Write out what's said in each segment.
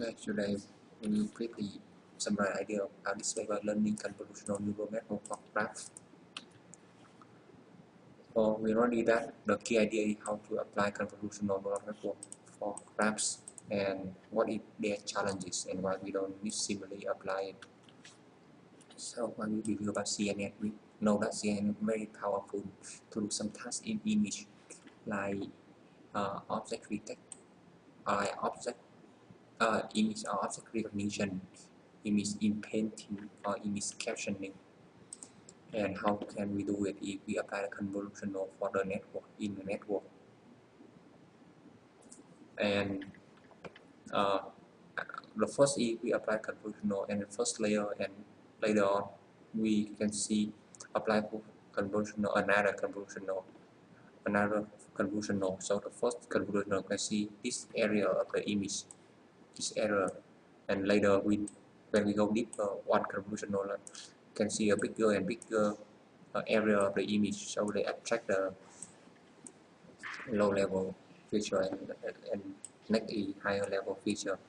Okay, today we will quickly summarize idea of how this way by learning convolutional neural network for graph. So we already that the key idea is how to apply convolutional neural network for graphs and what is their challenges and why we don't simply apply it. So when we review about CNN, we know that CNN is very powerful to do some tasks in image like object detect, object image or object recognition, image in painting or image captioning. And how can we do it if we apply the convolutional for the network in the network? And the first is we apply convolutional and the first layer, and later on we can see apply convolutional, another convolutional. So the first convolutional can see this area of the image, this area, and later when we go deeper, one convolutional can see a bigger and bigger area of the image, so they attract the low level feature and next is higher level feature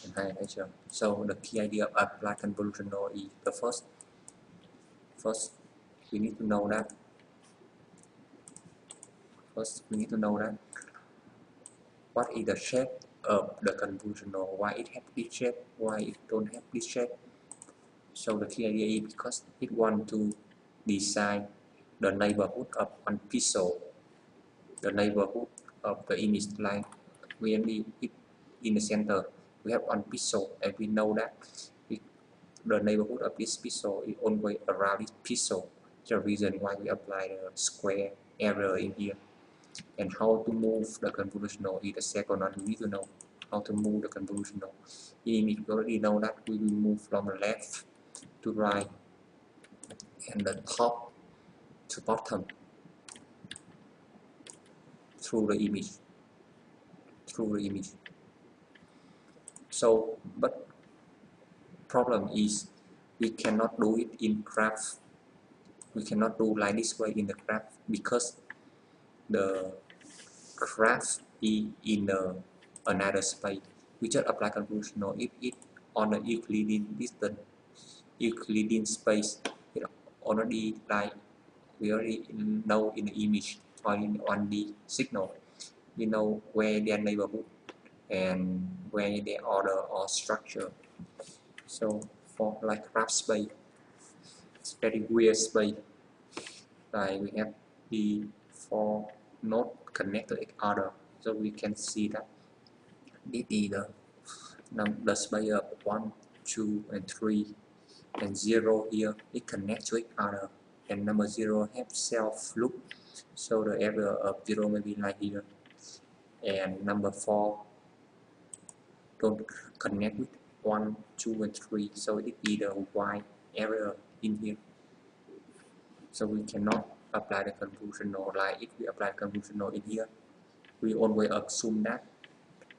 and higher feature. So the key idea of apply convolutional is the first we need to know that what is the shape of the convolutional, why it have this shape, why it don't have this shape. So the key idea is because it want to design the neighborhood of one pixel, the neighborhood of the image line. We only it in the center. We have one pixel, and we know that the neighborhood of this pixel is always around this pixel. The reason why we apply the square area in here. And how to move the convolutional is the second one. We need to know how to move the convolutional. We already know that we will move from the left to right and the top to bottom through the image. So, but problem is we cannot do it in graph. We cannot do like this way in the graph because the graph is in another space. We just apply convolutional if it on the Euclidean distance, Euclidean space. It already like we already know in the image or in 1D signal. We know where their neighborhood and where their order or structure. So for like graph space, it's very weird space. Like we have the 4 nodes connected to each other, so we can see that this is the space of 1, 2, and 3, and 0 here. It connects to each other, and number 0 have self loop, so the area of 0 may be like here, and number 4 don't connect with 1, 2, and 3, so it is the white area in here. So we cannot apply the convolutional. Like if we apply convolutional in here, we always assume that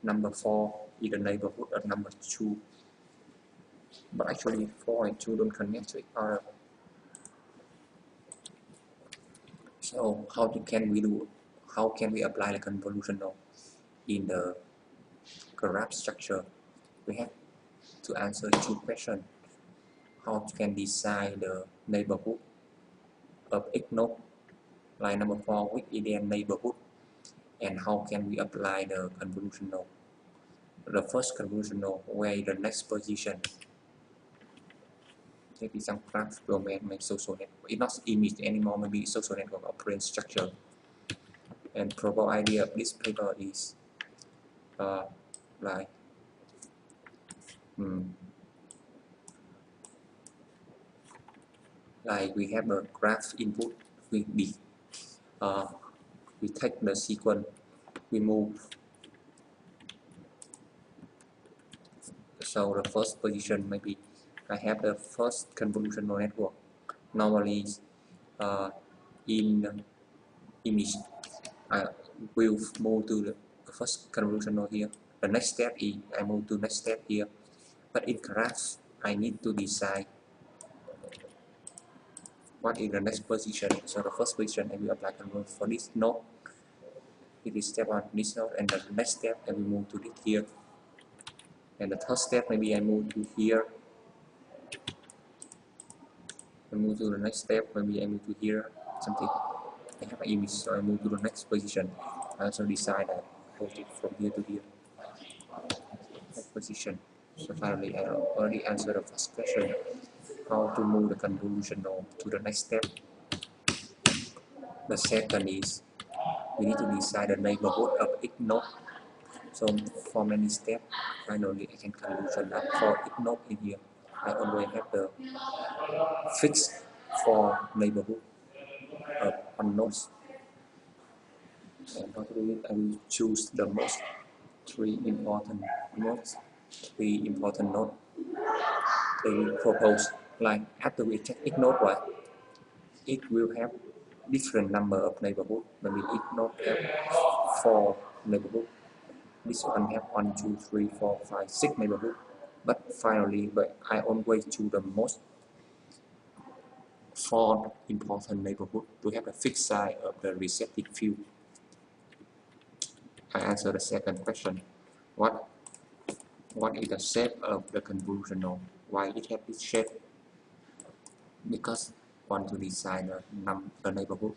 number 4 is the neighborhood of number 2, but actually 4 and 2 don't connect to each other. So how can we apply the convolutional in the graph structure? We have to answer 2 questions. How can design the neighborhood of X node, like number 4 which is their neighborhood, and how can we apply the convolutional? The first convolutional, where is the next position? Maybe some graph domain, maybe social network. It's not image anymore, maybe social network or brain structure. And probable idea of this paper is like we have a graph input. We take the sequence, we move. So the first position maybe I have the first convolutional network. Normally in image I will move to the first convolutional here. The next step is I move to next step here. But in graph I need to decide what is the next position. So the first position I will apply convolution for this node. It is step 1 this node, and the next step I will move to this here. And the third step, maybe I move to here. I move to the next step, maybe I move to here, something. I have an image, so I move to the next position. I also decide that hold it from here to here. That position. So finally, I already answered the first question, how to move the convolution node to the next step. The second is we need to decide the neighborhood of each node. So for many steps, finally I can convolution up for each node in here. I always have the fixed for neighborhood of one nodes. And how to do it? I will choose the most three important nodes. They will propose, like after we check each node, right? It will have different number of neighborhood. Maybe each node have 4 neighborhood. This one have 1, 2, 3, 4, 5, 6 neighborhood. But finally, I always choose the most 4 important neighborhood to have a fixed size of the receptive field. I answer the second question. What is the shape of the convolution node? Why it has this shape? Because I want to design the neighborhood.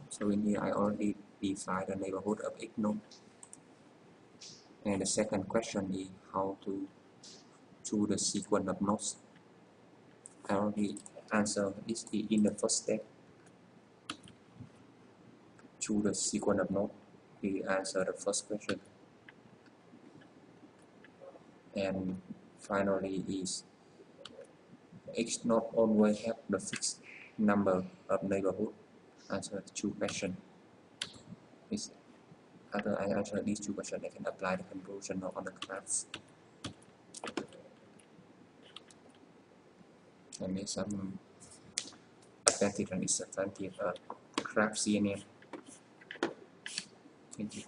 So in here I already define the neighborhood of each node. And the second question is how to choose the sequence of nodes. I already answered this in the first step. Choose the sequence of nodes. We answer the first question. And finally is each node always have the fixed number of neighborhood. Answer the 2 questions. After I answer these 2 questions, I can apply the convolution node on the graph. And make some advantage and disadvantage of graph CNN. Thank you.